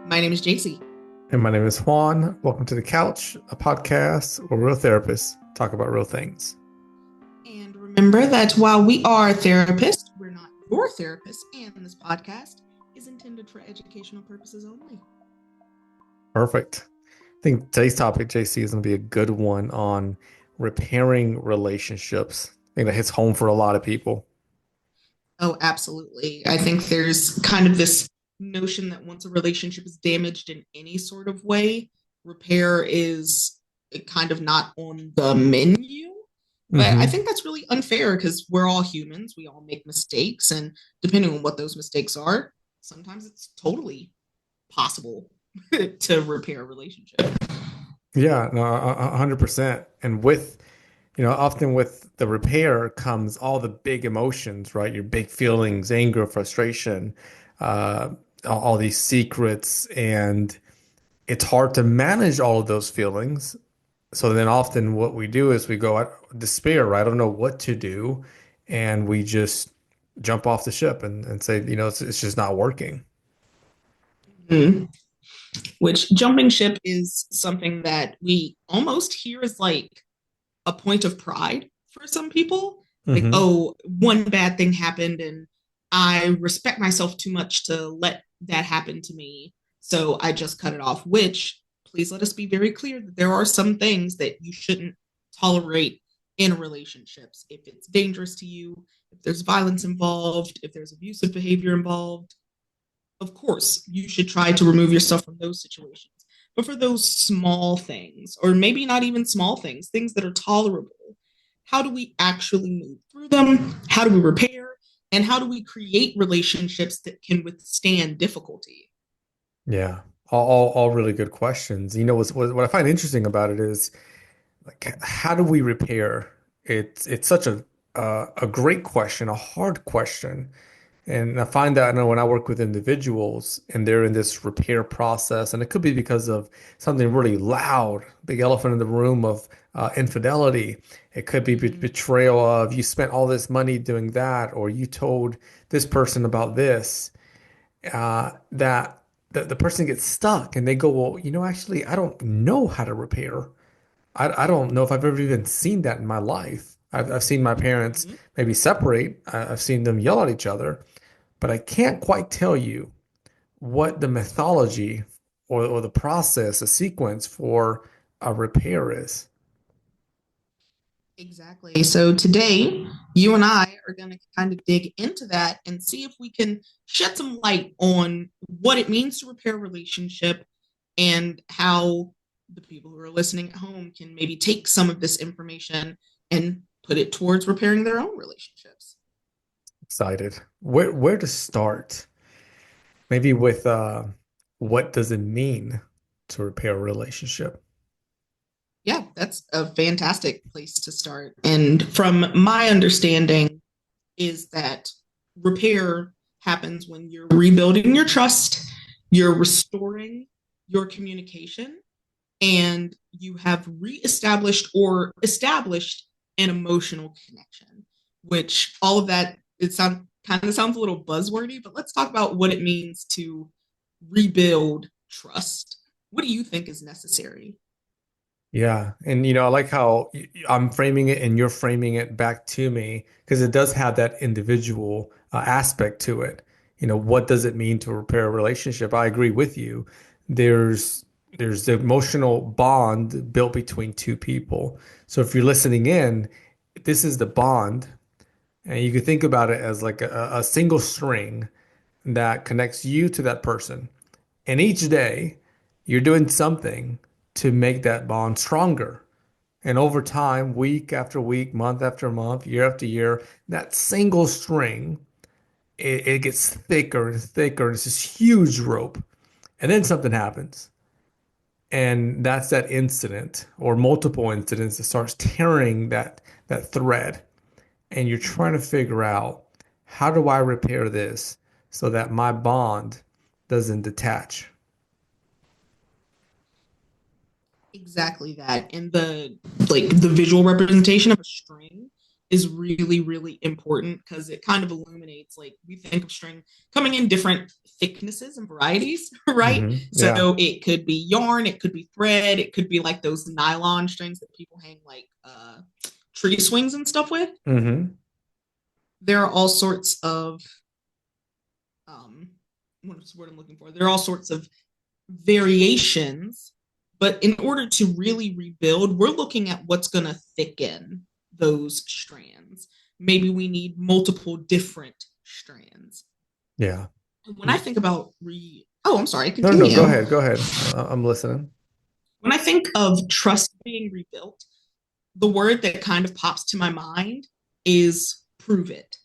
My name is JC. And my name is Juan. Welcome to The Couch, a podcast where real therapists talk about real things. And remember that while we are therapists, we're not your therapist, and this podcast is intended for educational purposes only. Perfect. I think today's topic, JC, is going to be a good one on repairing relationships. I think that hits home for a lot of people. Oh, absolutely. I think there's kind of this notion that once a relationship is damaged in any sort of way, repair is kind of not on the menu. But I Hmm. think that's really unfair because we're all humans. We all make mistakes. And depending on what those mistakes are, sometimes it's totally possible to repair a relationship. Yeah, no, 100%. And often with the repair comes all the big emotions, right? Your big feelings, anger, frustration, uh, all these secrets. And it's hard to manage all of those feelings. So then often what we do is we go at despair, right? I don't know what to do. And we just jump off the ship and say, it's just not working. Mm-hmm. Which jumping ship is something that we almost hear as like a point of pride for some people. Like, Hmm. oh, one bad thing happened and I respect myself too much to let that happen to me. So I just cut it off, which please let us be very clear that there are some things that you shouldn't tolerate in relationships. If it's dangerous to you, if there's violence involved, if there's abusive behavior involved, of course, you should try to remove yourself from those situations. But for those small things, or maybe not even small things, things that are tolerable, how do we actually move through them? How do we repair? And how do we create relationships that can withstand difficulty? Yeah. All really good questions. What I find interesting about it is like, how do we repair? It's such a great question, a hard question. And I find that I know when I work with individuals and they're in this repair process, and it could be because of something really loud, big elephant in the room of infidelity. It could be Mm-hmm. betrayal of you spent all this money doing that, or you told this person about this, that the person gets stuck and they go, well, actually, I don't know how to repair. I don't know if I've ever even seen that in my life. I've seen my parents Mm-hmm. maybe separate. I've seen them yell at each other, but I can't quite tell you what the methodology or the process, the sequence for a repair is. Exactly. So today, you and I are going to kind of dig into that and see if we can shed some light on what it means to repair a relationship and how the people who are listening at home can maybe take some of this information and put it towards repairing their own relationships. Excited. Where to start? Maybe with what does it mean to repair a relationship? Yeah, that's a fantastic place to start. And from my understanding, is that repair happens when you're rebuilding your trust, you're restoring your communication, and you have reestablished or established an emotional connection, which all of that, it sound kind of sounds a little buzzwordy, but let's talk about what it means to rebuild trust. What do you think is necessary? Yeah, and I like how I'm framing it and you're framing it back to me because it does have that individual aspect to it. What does it mean to repair a relationship? I agree with you. There's the emotional bond built between two people. So if you're listening in, this is the bond, and you could think about it as like a single string that connects you to that person. And each day, you're doing something to make that bond stronger. And over time, week after week, month after month, year after year, that single string, it gets thicker and thicker. And it's this huge rope. And then something happens. And that's that incident or multiple incidents that starts tearing that thread. And you're trying to figure out, how do I repair this so that my bond doesn't detach? Exactly that. And the visual representation of a string is really, really important because it kind of illuminates, like, we think of string coming in different thicknesses and varieties, right? Yeah. So it could be yarn, it could be thread, it could be like those nylon strings that people hang like tree swings and stuff with. hmm There are all sorts of um, what's the word I'm looking for? There are all sorts of variations, but in order to really rebuild, we're looking at what's going to thicken those strands. Maybe we need multiple different strands. Yeah. And when I think about oh, I'm sorry, No, no, no, go continue. ahead. Go ahead. I'm listening. When I think of trust being rebuilt, the word that kind of pops to my mind is prove it.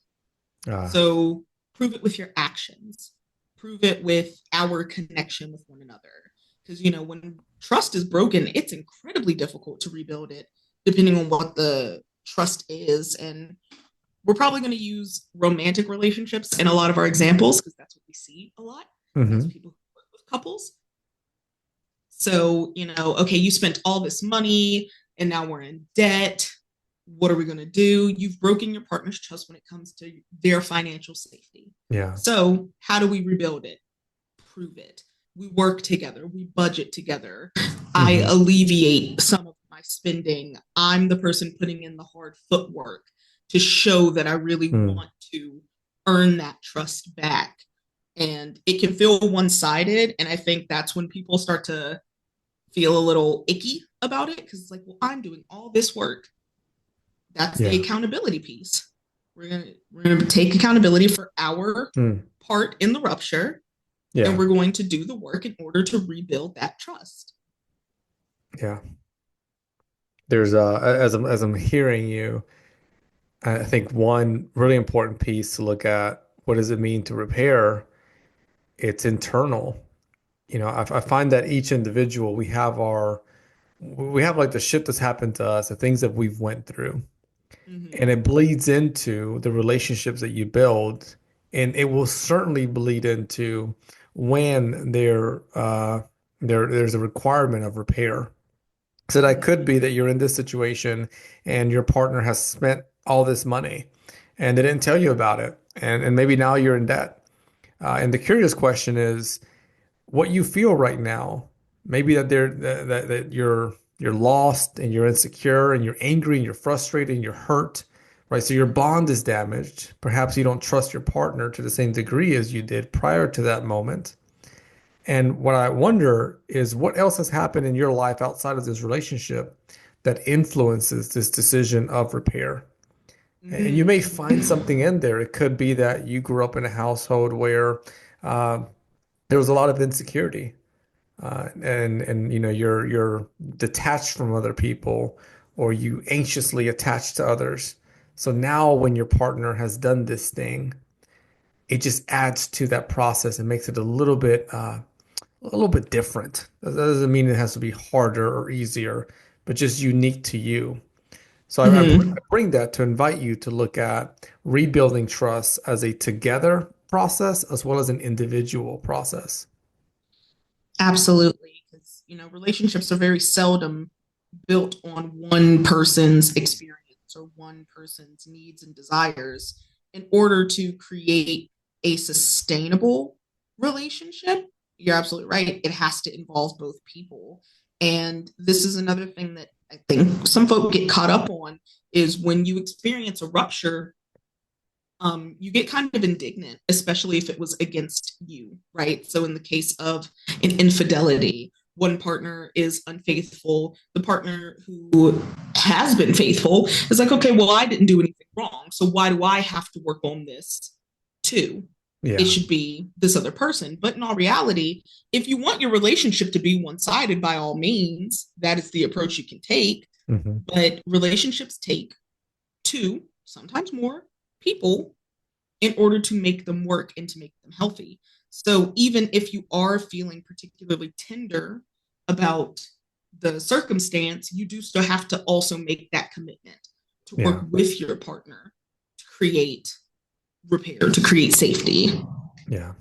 Uh, So prove it with your actions, prove it with our connection with one another. Because, when trust is broken, it's incredibly difficult to rebuild it, depending on what the trust is. And we're probably going to use romantic relationships in a lot of our examples because that's what we see a lot as hmm people who work with couples. So, okay, you spent all this money and now we're in debt. What are we going to do? You've broken your partner's trust when it comes to their financial safety. Yeah. So, how do we rebuild it? Prove it. We work together, we budget together. I hmm alleviate some of my spending. I'm the person putting in the hard footwork to show that I really Mm. want to earn that trust back. And it can feel one sided. And I think that's when people start to feel a little icky about it because it's like, well, I'm doing all this work. That's the Yeah. accountability piece. We're gonna take accountability for our Mm. part in the rupture, and Yeah. we're going to do the work in order to rebuild that trust. Yeah. There's as I'm hearing you, I think one really important piece to look at, what does it mean to repair? It's internal. I find that each individual, we have like the shit that's happened to us, the things that we've went through, and Mm-hmm. it bleeds into the relationships that you build, and it will certainly bleed into when there's a requirement of repair. So that could Mm-hmm. be that you're in this situation and your partner has spent all this money and they didn't tell you about it, and maybe now you're in debt. And the curious question is what you feel right now. Maybe that you're lost and you're insecure and you're angry and you're frustrated and you're hurt, right? So your bond is damaged. Perhaps you don't trust your partner to the same degree as you did prior to that moment. And what I wonder is what else has happened in your life outside of this relationship that influences this decision of repair. And you may Mm-hmm. find something in there. It could be that you grew up in a household where uh, there was a lot of insecurity, and you're detached from other people, or you anxiously attached to others. So now when your partner has done this thing, it just adds to that process and makes it a little bit different. That doesn't mean it has to be harder or easier, but just unique to you. So I Mm-hmm. bring that to invite you to look at rebuilding trust as a together process as well as an individual process. Absolutely, because relationships are very seldom built on one person's experience or one person's needs and desires. In order to create a sustainable relationship, you're absolutely right. It has to involve both people. And this is another thing that I think some folk get caught up on is when you experience a rupture, you get kind of indignant, especially if it was against you, right? So, in the case of an infidelity, one partner is unfaithful. The partner who has been faithful is like, okay, well, I didn't do anything wrong. So, why do I have to work on this too? It Yeah. should be this other person. But in all reality, if you want your relationship to be one sided, by all means, that is the approach you can take. hmm But relationships take two, sometimes more people in order to make them work and to make them healthy. So even if you are feeling particularly tender about the circumstance, you do still have to also make that commitment to work Yeah. with your partner to create repair, to create safety. Yeah.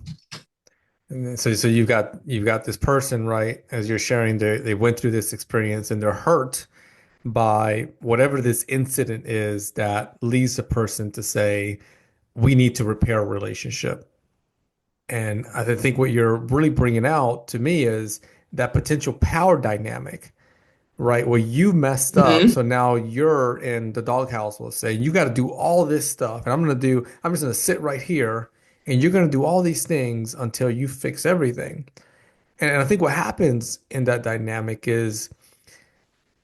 And then, so you've got this person, right? As you're sharing, they went through this experience and they're hurt. by whatever this incident is that leads the person to say, we need to repair a relationship. And I think what you're really bringing out to me is that potential power dynamic, right? Well, you messed up. Hmm. So now you're in the doghouse, let's say, you got to do all this stuff. And I'm just going to sit right here and you're going to do all these things until you fix everything. And I think what happens in that dynamic is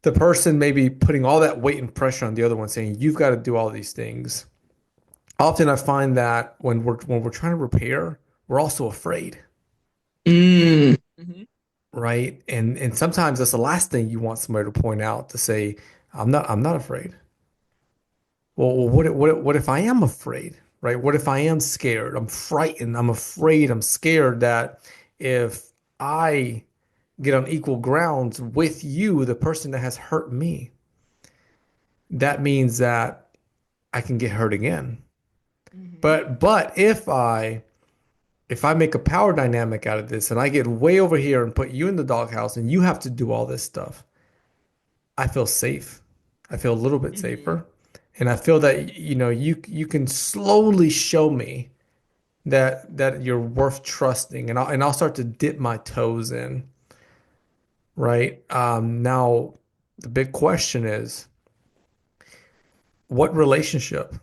the person maybe putting all that weight and pressure on the other one, saying, you've got to do all these things. Often I find that when we're trying to repair, we're also afraid, Mm. Hmm. right? And sometimes that's the last thing you want somebody to point out to say, I'm not afraid. Well, what if I am afraid, right? What if I am scared? I'm frightened. I'm afraid. I'm scared that if I get on equal grounds with you, the person that has hurt me, that means that I can get hurt again. Hmm. But if I make a power dynamic out of this and I get way over here and put you in the doghouse and you have to do all this stuff, I feel safe. I feel a little bit Hmm. safer. And I feel that you can slowly show me that you're worth trusting and I'll start to dip my toes in, right? Now the big question is what relationship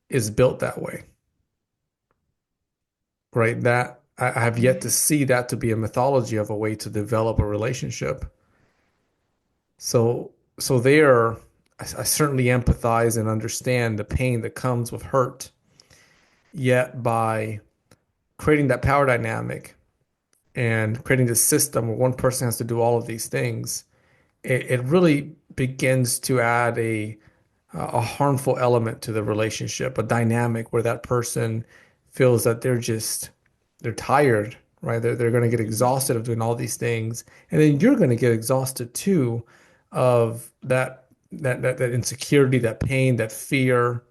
is built that way, right? That I have yet to Hmm. see that to be a mythology of a way to develop a relationship. So there, I certainly empathize and understand the pain that comes with hurt. Yet by creating that power dynamic and creating this system where one person has to do all of these things, it really begins to add a harmful element to the relationship, a dynamic where that person feels that they're tired, right? They're going to get Hmm. exhausted of doing all these things, and then you're going to get exhausted too of that insecurity, that pain, that fear,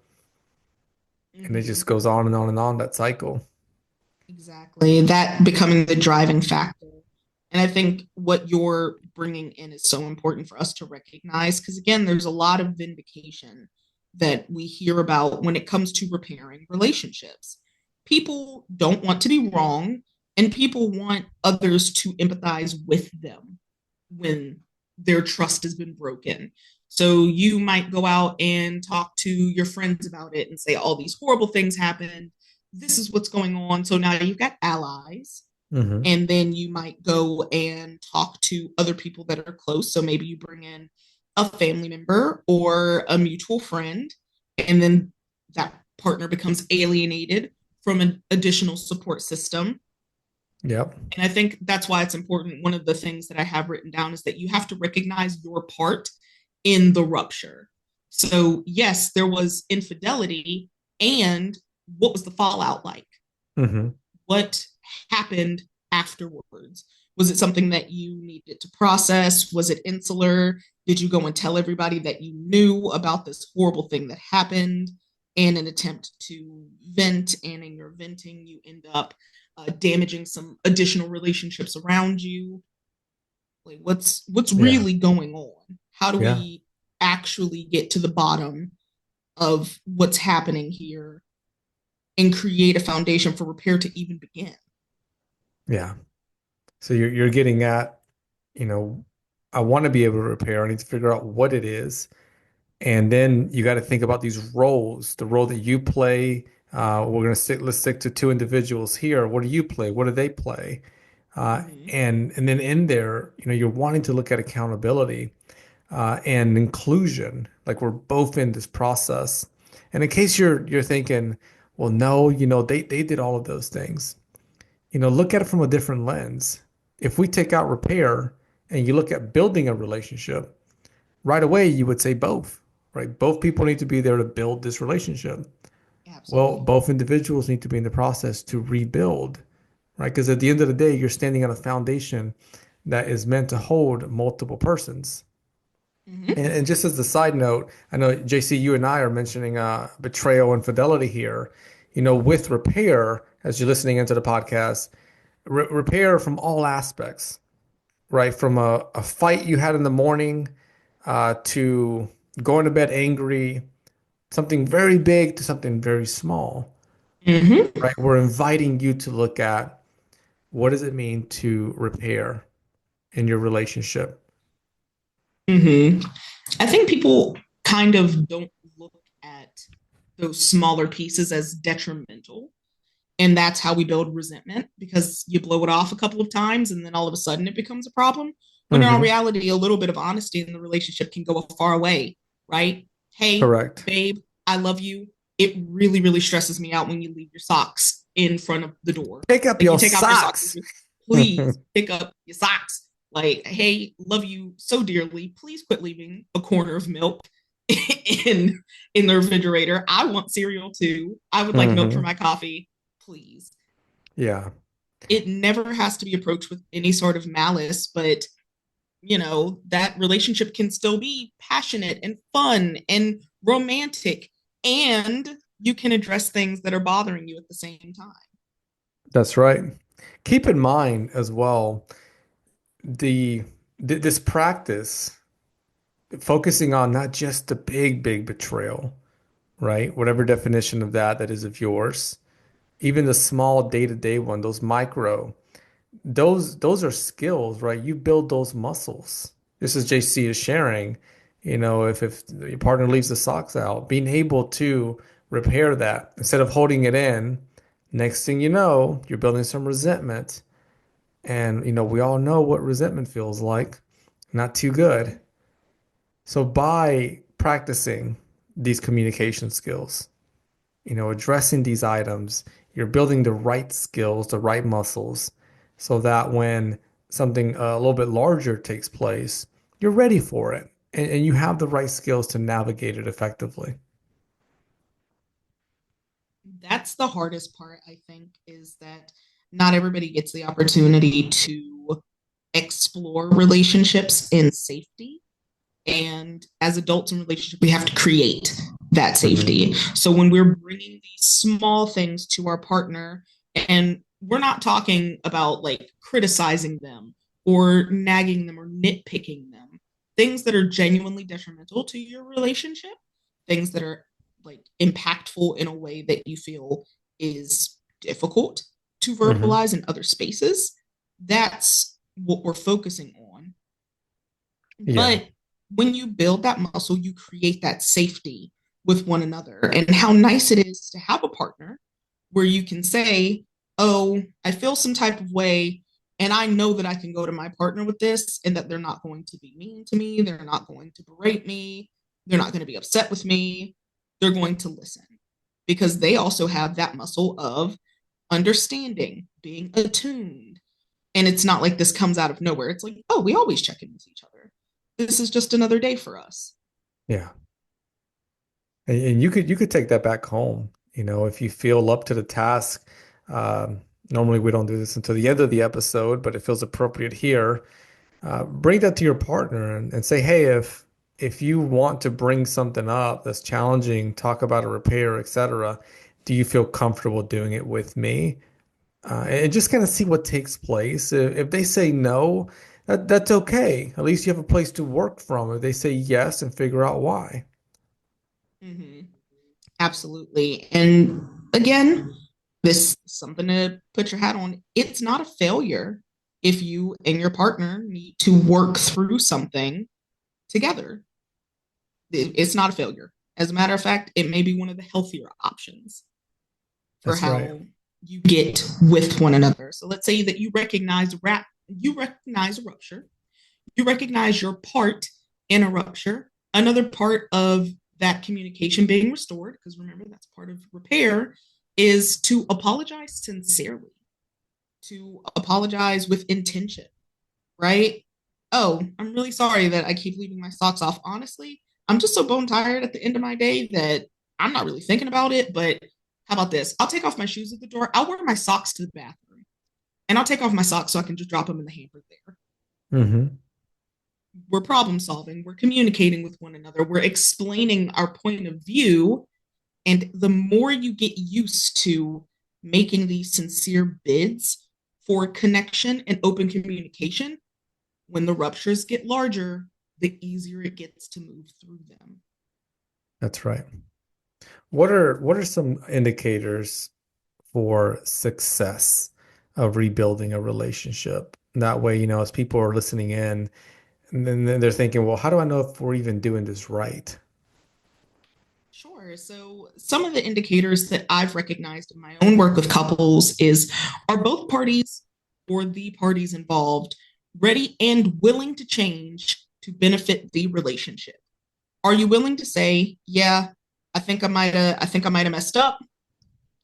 and it Hmm. just goes on and on and on that cycle. Exactly. That becoming the driving factor. And I think what you're bringing in is so important for us to recognize because, again, there's a lot of vindication that we hear about when it comes to repairing relationships. People don't want to be wrong, and people want others to empathize with them when their trust has been broken. So you might go out and talk to your friends about it and say, all these horrible things happened. This is what's going on. So now you've got allies. Hmm. And then you might go and talk to other people that are close. So maybe you bring in a family member or a mutual friend, and then that partner becomes alienated from an additional support system. Yep. And I think that's why it's important. One of the things that I have written down is that you have to recognize your part in the rupture. So, yes, there was infidelity, and what was the fallout like? Hmm. What happened afterwards? Was it something that you needed to process? Was it insular? Did you go and tell everybody that you knew about this horrible thing that happened in an attempt to vent? And in your venting, you end up damaging some additional relationships around you. Like, what's Yeah. really going on? How do Yeah. we actually get to the bottom of what's happening here and create a foundation for repair to even begin? Yeah. So you're getting at, you know, I want to be able to repair. I need to figure out what it is. And then you got to think about these roles, the role that you play. Let's stick to two individuals here. What do you play? What do they play? Mm-hmm. And then in there, you're wanting to look at accountability and inclusion. Like we're both in this process. And in case you're thinking, well, no, they did all of those things. Look at it from a different lens. If we take out repair and you look at building a relationship, right away you would say both, right? Both people need to be there to build this relationship. Well, Absolutely. both individuals need to be in the process to rebuild, right? Because at the end of the day, you're standing on a foundation that is meant to hold multiple persons. Mm-hmm. And just as a side note, I know JC, you and I are mentioning betrayal and fidelity here. With repair, as you're listening into the podcast, repair from all aspects, right? From a fight you had in the morning, to going to bed angry, something very big to something very small, Mm-hmm. right? We're inviting you to look at what does it mean to repair in your relationship. Mm-hmm. I think people kind of don't look at those smaller pieces as detrimental. And that's how we build resentment because you blow it off a couple of times and then all of a sudden it becomes a problem. When in all Hmm. reality, a little bit of honesty in the relationship can go a far way, right? Hey, Correct. babe, I love you. It really, really stresses me out when you leave your socks in front of the door. Pick up Like you your take off your socks. socks. Please pick up your socks. Like, hey, love you so dearly. Please quit leaving a corner of milk in in the refrigerator. I want cereal too. I would like milk for Hmm. my coffee. Please. Yeah, It never has to be approached with any sort of malice, but that relationship can still be passionate and fun and romantic, and you can address things that are bothering you at the same time. that's right. Keep in mind as well the this practice focusing on not just the big betrayal, right? Whatever definition of that is of yours, even the small day-to-day one, those micro, those are skills, right? You build those muscles. This is JC is sharing, if your partner leaves the socks out, being able to repair that instead of holding it in. Next thing you know, you're building some resentment. And we all know what resentment feels like. Not too good. So by practicing these communication skills, addressing these items, you're building the right skills, the right muscles, so that when something a little bit larger takes place, you're ready for it and you have the right skills to navigate it effectively. That's the hardest part, I think, is that not everybody gets the opportunity to explore relationships in safety. And as adults in relationship, we have to create that Hmm. safety. So when we're bringing these small things to our partner, and we're not talking about like criticizing them or nagging them or nitpicking them, things that are genuinely detrimental to your relationship, things that are like impactful in a way that you feel is difficult to Hmm. verbalize in other spaces, that's what we're focusing on. Yeah. But when you build that muscle, you create that safety with one another. And how nice it is to have a partner where you can say, oh, I feel some type of way. And I know that I can go to my partner with this and that they're not going to be mean to me. They're not going to berate me. They're not going to be upset with me. They're going to listen because they also have that muscle of understanding, being attuned, and it's not like this comes out of nowhere. It's like, oh, we always check in with each other. This is just another day for us. Yeah. And you could take that back home, if you feel up to the task. Normally we don't do this until the end of the episode, but it feels appropriate here. Bring that to your partner and say, hey, if you want to bring something up that's challenging, talk about a repair, etc., do you feel comfortable doing it with me? And just kind of see what takes place. If they say no, that's okay. At least you have a place to work from. If they say yes, and figure out why. Mm-hmm. Absolutely. And again, this is something to put your hat on. It's not a failure if you and your partner need to work through something together. It's not a failure. As a matter of fact, it may be one of the healthier options for That's right. how you get with one another. So let's say that you recognize a rupture, you recognize your part in a rupture, another part of that communication being restored, because remember that's part of repair, is to apologize sincerely, to apologize with intention, right? Oh, I'm really sorry that I keep leaving my socks off. Honestly, I'm just so bone tired at the end of my day that I'm not really thinking about it. But how about this? I'll take off my shoes at the door. I'll wear my socks to the bathroom and I'll take off my socks so I can just drop them in the hamper there. Hmm. We're problem solving, we're communicating with one another, we're explaining our point of view. And the more you get used to making these sincere bids for connection and open communication, when the ruptures get larger, the easier it gets to move through them. That's right. What are some indicators for success of rebuilding a relationship? That way, as people are listening in, and then they're thinking, well, how do I know if we're even doing this right? Sure. So, some of the indicators that I've recognized in my own work with couples is, are both parties or the parties involved ready and willing to change to benefit the relationship? Are you willing to say, yeah, I think I might have messed up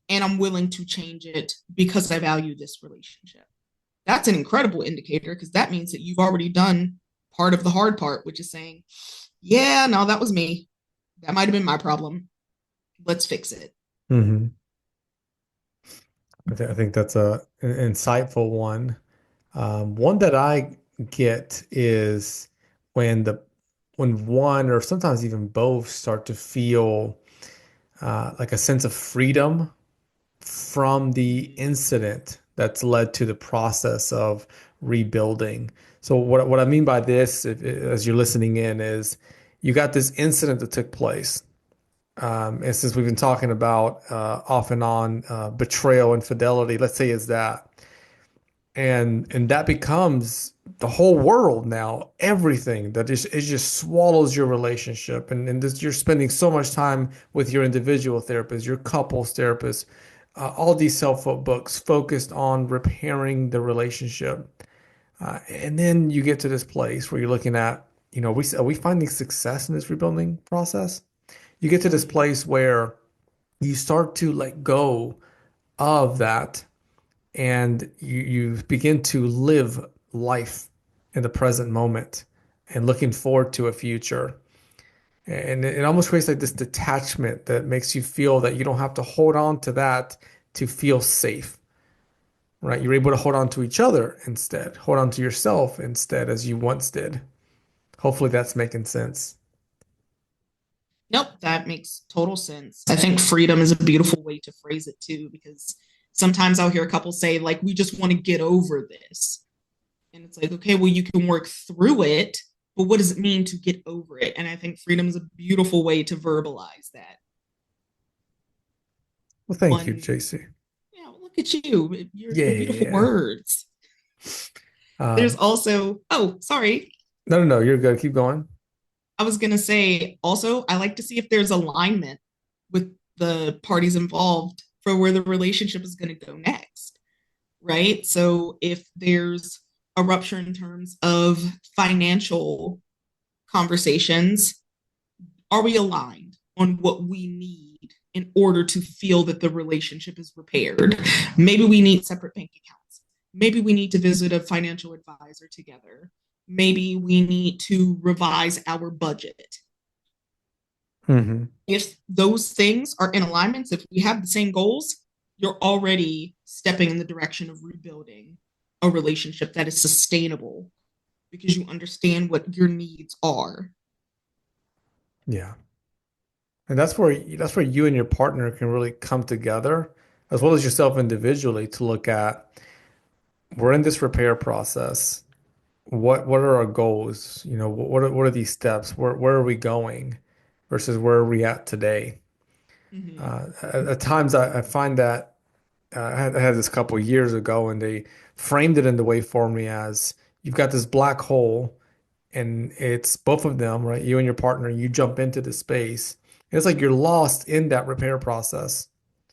and I'm willing to change it because I value this relationship? That's an incredible indicator because that means that you've already done part of the hard part, which is saying, yeah, no, that was me. That might have been my problem. Let's fix it. Hmm. I think that's an insightful one. One that I get is when the when one or sometimes even both start to feel like a sense of freedom from the Mm-hmm. incident that's led to the process of rebuilding. So what I mean by this, as you're listening in, is you got this incident that took place. And since we've been talking about off and on betrayal and fidelity, let's say is that, and that becomes the whole world now. Everything that is it just swallows your relationship, and this, you're spending so much time with your individual therapist, your couples therapist, all these self-help books focused on repairing the relationship. And then you get to this place where you're looking at, are we finding success in this rebuilding process? You get to this Mm-hmm. place where you start to let go of that and you begin to live life in the present moment and looking forward to a future. And it almost creates like this detachment that makes you feel that you don't have to hold on to that to feel safe, right? You're able to hold on to each other instead, hold on to yourself instead, as you once did. Hopefully that's making sense. Nope, that makes total sense. I think freedom is a beautiful way to phrase it too, because sometimes I'll hear a couple say, like, we just want to get over this. And it's like, okay, well, you can work through it, but what does it mean to get over it? And I think freedom is a beautiful way to verbalize that. Well, thank you, One, JC. yeah, well, look at you, your beautiful Yeah. words. There's Um, also, oh, sorry. no, no, no, you're good. Keep going. I was going to say also, I like to see if there's alignment with the parties involved for where the relationship is going to go next, right? So if there's a rupture in terms of financial conversations, are we aligned on what we need in order to feel that the relationship is repaired? Maybe we need separate bank accounts. Maybe we need to visit a financial advisor together. Maybe we need to revise our budget. Hmm. If those things are in alignment, if we have the same goals, you're already stepping in the direction of rebuilding a relationship that is sustainable because you understand what your needs are. Yeah. And that's where you and your partner can really come together, as well as yourself individually, to look at we're in this repair process. What are our goals? What are these steps? Where are we going versus where are we at today? Mm-hmm. At times I find that I had this couple of years ago, and they framed it in the way for me as you've got this black hole, and it's both of them, right? You and your partner, you jump into the space. And it's like you're lost in that repair process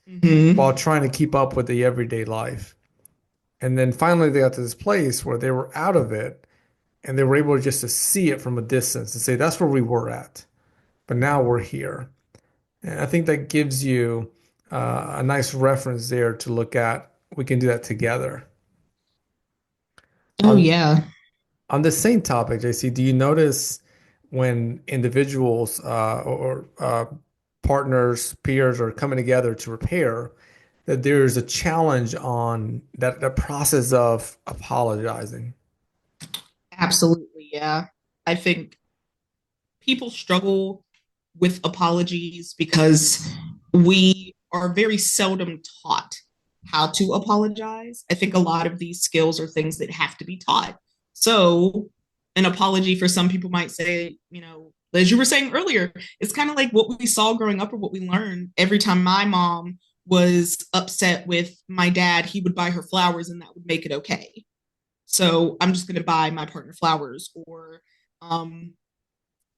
while Mm-hmm. trying to keep up with the everyday life. And then finally they got to this place where they were out of it and they were able just to see it from a distance and say, that's where we were at. But now we're here. And I think that gives you a nice reference there to look at. We can do that together. Oh, On yeah. on the same topic, JC, do you notice when individuals or partners, peers are coming together to repair, that there's a challenge on that process of apologizing? Absolutely. Yeah. I think people struggle with apologies because we are very seldom taught how to apologize. I think a lot of these skills are things that have to be taught. So an apology for some people might say, as you were saying earlier, it's kind of like what we saw growing up or what we learned. Every time my mom was upset with my dad, he would buy her flowers and that would make it okay. So I'm just going to buy my partner flowers. Or um,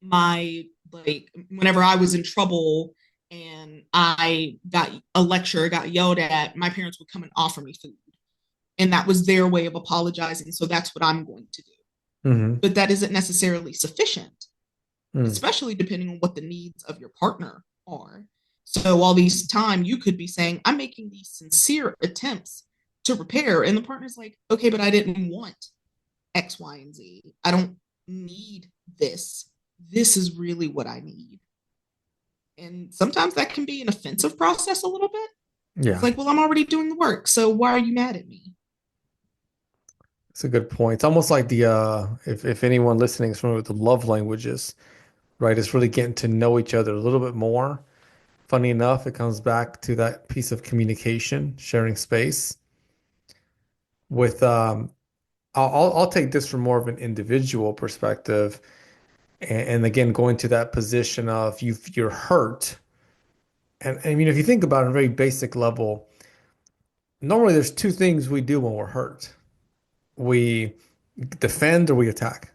my, like, whenever I was in trouble and I got a lecture, got yelled at, my parents would come and offer me food. And that was their way of apologizing. So that's what I'm going to do. Hmm. But that isn't necessarily sufficient, Mm. especially depending on what the needs of your partner are. So all these time you could be saying, I'm making these sincere attempts to repair. And the partner's like, okay, but I didn't want X, Y, and Z. I don't need this. This is really what I need. And sometimes that can be an offensive process a little bit. It's Yeah, like, well, I'm already doing the work. So why are you mad at me? it's a good point. It's almost like the if anyone listening is familiar with the love languages, right? It's really getting to know each other a little bit more. Funny enough, it comes back to that piece of communication, sharing space. With I'll take this from more of an individual perspective, and again, going to that position of you're hurt, and I mean, if you think about it on a very basic level, normally there's two things we do when we're hurt. We defend or we attack,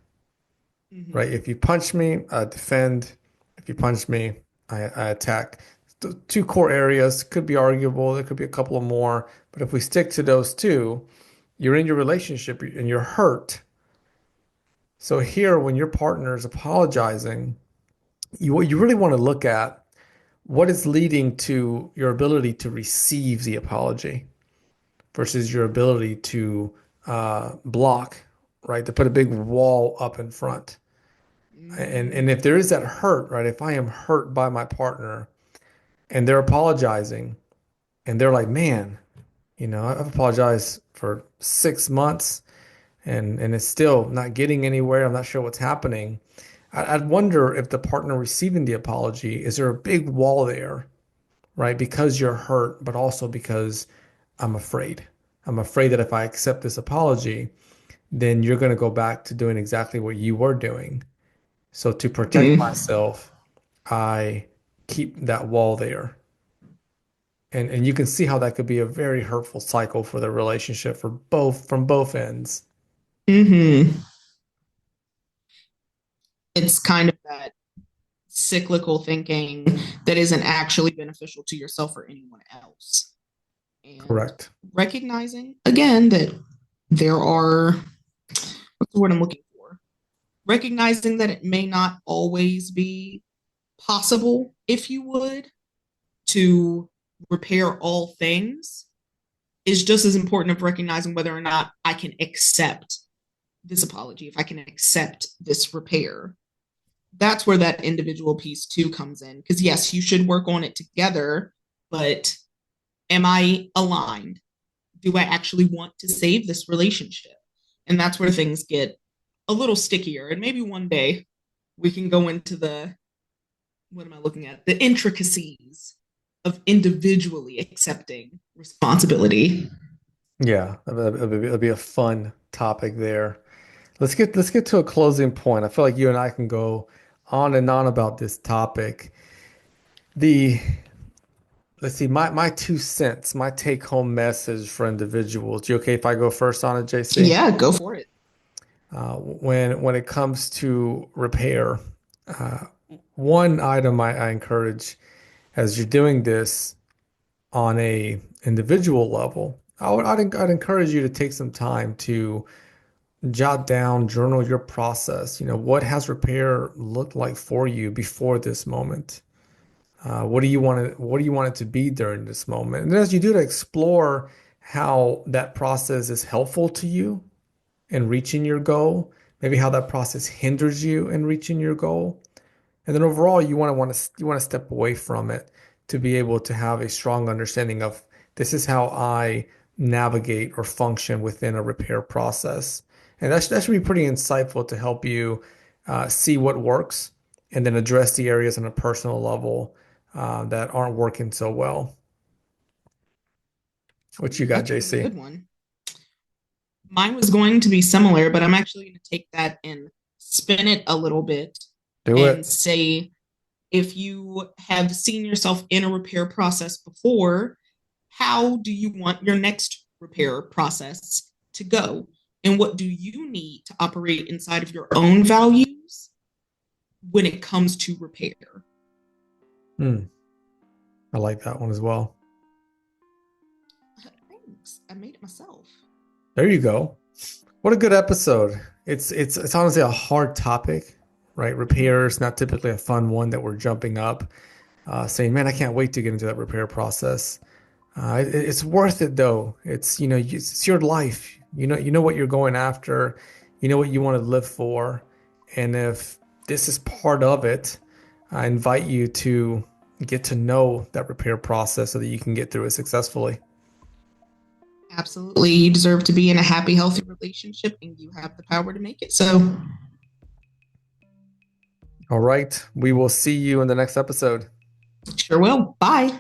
right? Mm-hmm. If you punch me, I defend. If you punch me, I attack. The two core areas could be arguable. There could be a couple of more, but if we stick to those two, you're in your relationship and you're hurt. So here, when your partner is apologizing, you really want to look at what is leading to your ability to receive the apology versus your ability to block, right? To put a big wall up in front. And Mm-hmm. if there is that hurt, right? If I am hurt by my partner and they're apologizing and they're like, man, I've apologized for 6 months and it's still not getting anywhere. I'm not sure what's happening. I'd wonder if the partner receiving the apology, is there a big wall there, right? Because you're hurt, but also because I'm afraid. I'm afraid that if I accept this apology, then you're going to go back to doing exactly what you were doing. So to protect Mm-hmm. myself, I keep that wall there. And you can see how that could be a very hurtful cycle for the relationship for both from both ends. Mm-hmm. It's kind of that cyclical thinking that isn't actually beneficial to yourself or anyone else. And Correct. recognizing again that there are, what's the word I'm looking for? Recognizing that it may not always be possible, if you would, to repair all things is just as important of recognizing whether or not I can accept this apology, if I can accept this repair. That's where that individual piece too comes in. Because yes, you should work on it together, but am I aligned? Do I actually want to save this relationship? And that's where things get a little stickier. And maybe one day we can go into the, what am I looking at? The intricacies of individually accepting responsibility. Yeah, it'll be a fun topic there. Let's get to a closing point. I feel like you and I can go on and on about this topic. The Let's see, my 2 cents, my take home message for individuals. You okay if I go first on it, JC? Yeah, go for it. When it comes to repair, uh, one item I encourage as you're doing this on a individual level, I'd encourage you to take some time to jot down, journal your process. What has repair looked like for you before this moment? What do you want it to be during this moment? And as you do to explore how that process is helpful to you in reaching your goal, maybe how that process hinders you in reaching your goal. And then overall, you want to step away from it to be able to have a strong understanding of this is how I navigate or function within a repair process. And that should be pretty insightful to help you see what works and then address the areas on a personal level that aren't working so well. What you Ooh, got, that's a really JC? good one. Mine was going to be similar, but I'm actually going to take that in spin it a little bit Do and it. say, if you have seen yourself in a repair process before, how do you want your next repair process to go? And what do you need to operate inside of your own values when it comes to repair? Hmm. I like that one as well. Thanks. I made it myself. There you go. What a good episode. It's honestly a hard topic, right? Repair is not typically a fun one that we're jumping up, saying, "Man, I can't wait to get into that repair process." It's worth it though. It's it's your life. You know what you're going after. You know what you want to live for, and if this is part of it, I invite you to get to know that repair process so that you can get through it successfully. Absolutely. You deserve to be in a happy, healthy relationship, and you have the power to make it. So, All right, we will see you in the next episode. sure will. Bye.